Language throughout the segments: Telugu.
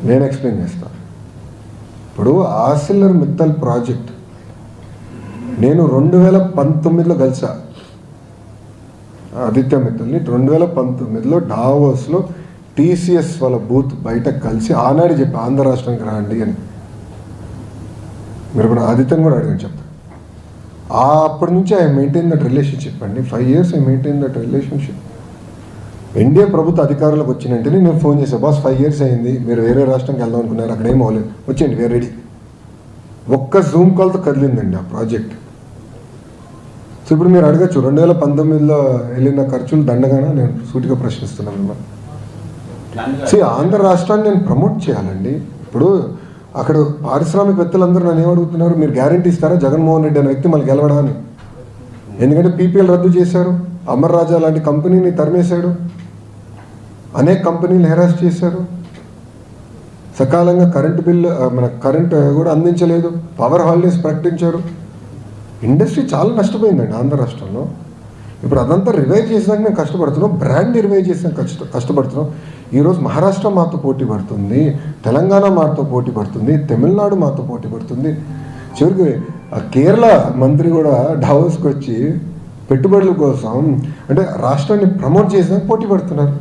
నేను ఎక్స్ప్లెయిన్ చేస్తాను. ఇప్పుడు ఆర్సిలర్ మిత్తల్ ప్రాజెక్ట్ నేను 2019లో కలిసా ఆదిత్య మిత్తల్ని. 2019లో డావోస్లో టీసీఎస్ వాళ్ళ బూత్ బయట కలిసి ఆనాడు చెప్పి ఆంధ్ర రాష్ట్రానికి రాండి అని. మీరు కూడా ఆదిత్యని కూడా అడిగాను చెప్తాను. అప్పటి నుంచి ఐ మెయింటైన్ దట్ రిలేషన్షిప్ అండి. 5 years I maintain that relationship. NDA ప్రభుత్వ అధికారులకు వచ్చిన వెంటనే నేను ఫోన్ చేశాను, బాస్ 5 years అయింది, మీరు వేరే రాష్ట్రానికి వెళ్దాం అనుకున్నారు, అక్కడ ఏం అవ్వలేదు, వచ్చేయండి వేరే రెడీ. ఒక్క జూమ్ కాల్తో కదిలిందండి ఆ ప్రాజెక్ట్. సో ఇప్పుడు మీరు అడగచ్చు 2019లో వెళ్ళిన ఖర్చులు దండగానా? నేను సూటిగా ప్రశ్నిస్తున్నాను మిమ్మల్ని. ఆంధ్ర రాష్ట్రాన్ని నేను ప్రమోట్ చేయాలండి. ఇప్పుడు అక్కడ పారిశ్రామికవేత్తలందరూ నన్ను ఏమడుగుతున్నారు, మీరు గ్యారంటీ ఇస్తారా జగన్మోహన్ రెడ్డి అనే వ్యక్తి మళ్ళీ గెలవడా అని. ఎందుకంటే పీపీఎల్ రద్దు చేశారు, అమర్ రాజా లాంటి కంపెనీని తరిమేశాడు, అనేక కంపెనీలు హెరాస్ చేశారు, సకాలంగా కరెంటు బిల్లు మన కరెంట్ కూడా అందించలేదు, పవర్ హాలిడేస్ ప్రకటించారు. ఇండస్ట్రీ చాలా నష్టపోయిందండి ఆంధ్ర రాష్ట్రంలో. ఇప్పుడు అదంతా రివైవ్ చేసినాక మేము కష్టపడుతున్నాం, బ్రాండ్ రివైవ్ చేసినాక కష్టపడుతున్నాం. ఈరోజు మహారాష్ట్ర మాతో పోటీ పడుతుంది, తెలంగాణ మాతో పోటీ పడుతుంది, తమిళనాడు మాతో పోటీ పడుతుంది. చివరికి కేరళ మంత్రి కూడా డావోస్కి వచ్చి పెట్టుబడుల కోసం అంటే రాష్ట్రాన్ని ప్రమోట్ చేసినాక పోటీ పడుతున్నారు.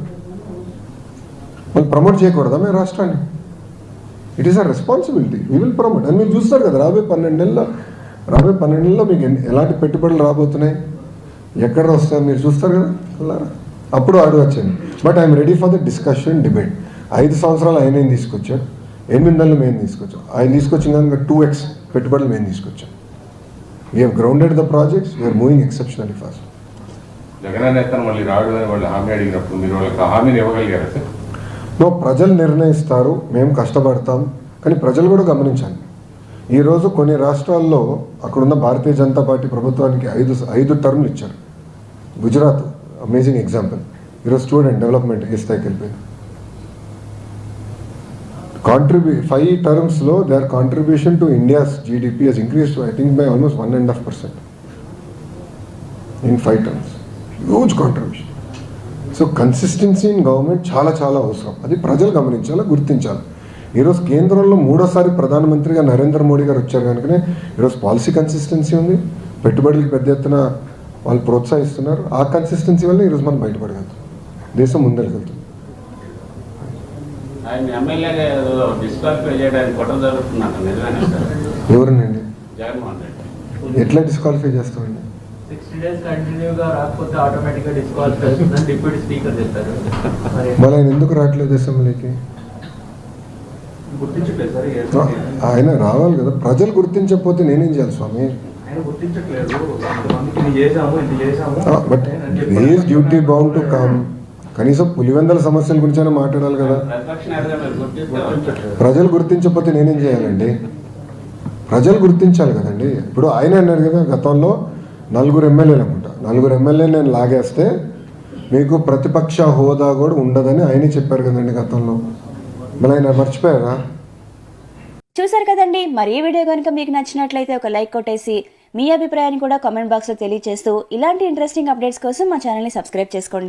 మళ్ళీ ప్రమోట్ చేయకూడదా మేము రాష్ట్రాన్ని? It is a responsibility, we will promote. అని మీరు చూస్తారు కదా రాబోయే 12 నెలల్లో మీకు ఎలాంటి పెట్టుబడులు రాబోతున్నాయి, ఎక్కడ వస్తాయో మీరు చూస్తారు కదా, అప్పుడు అడగచ్చండి. But I'm ready for the discussion, debate. 5 సంవత్సరాలు ఆయన తీసుకొచ్చాడు, 8 నెలలు మేము తీసుకొచ్చాం. ఆయన తీసుకొచ్చిన కనుక 2x పెట్టుబడులు మేము తీసుకొచ్చాం. We have grounded the projects, we're moving exceptionally fast. ప్రజలు నిర్ణయిస్తారు, మేము కష్టపడతాం. కానీ ప్రజలు కూడా గమనించాలి, ఈరోజు కొన్ని రాష్ట్రాల్లో అక్కడున్న భారతీయ జనతా పార్టీ ప్రభుత్వానికి 5 టర్మ్లు ఇచ్చారు. Gujarat amazing example. ఈరోజు స్టూడెంట్ డెవలప్మెంట్ ఏ స్థాయికి వెళ్ళిపోయింది. 5 termsలో their contribution to India's GDP has increased I think by almost 1.5% in 5 terms. Huge contribution. So consistency in government చాలా చాలా అవసరం. అది ప్రజలు గమనించాలి, గుర్తించాలి. ఈరోజు కేంద్రంలో 3వసారి ప్రధానమంత్రిగా నరేంద్ర మోడీ గారు వచ్చారు కనుకనే ఈరోజు పాలసీ కన్సిస్టెన్సీ ఉంది, పెట్టుబడులకు పెద్ద ఎత్తున వాళ్ళు ప్రోత్సహిస్తున్నారు. ఆ కన్సిస్టెన్సీ వల్ల ఈరోజు మనం బయటపడగలుగుతాం, దేశం ముందరకెళ్తుంది. ఎవరినండి ఎట్లా డిస్క్వాలిఫై చేస్తామండి? 60 days కంటిన్యూగా రాకపోతే ఆటోమేటిక్గా డిస్క్వాలిఫై అవుతుందని డిప్యూటీ స్పీకర్ చెప్పారు. మరి ఆయన ఎందుకు రావట్లేదు అసెంబ్లీకి? గుర్తించట్లేదు సార్. ఆయన రావాలి కదా, ప్రజలు గుర్తించకపోతే నేనేం చేయాలి స్వామి? ఆయన గుర్తించట్లేదు. But is duty bound to come. కనీసం పులివెందల సమస్యల గురించి మాట్లాడాలి కదా. ప్రజలు గుర్తించకపోతే నేనేం చేయాలండి? ప్రజలు గుర్తించాలి కదండి. ఇప్పుడు ఆయన అన్నారు కదా, గతంలో 4 ఎమ్మెల్యేలు అనుకుంటా, 4 ఎమ్మెల్యేలు నేను లాగేస్తే మీకు ప్రతిపక్ష హోదా కూడా ఉండదని ఆయనే చెప్పారు కదండి గతంలో. మళ్ళీ ఆయన మర్చిపోయారా? చూసారు కదండి. మరి ఈ వీడియో కనుక మీకు నచ్చినట్లయితే ఒక లైక్ కొట్టేసి మీ అభిప్రాయాన్ని కూడా కామెంట్ బాక్స్లో తెలియజేస్తూ ఇలాంటి ఇంట్రెస్టింగ్ అప్డేట్స్ కోసం మా ఛానల్ని సబ్స్క్రైబ్ చేసుకోండి.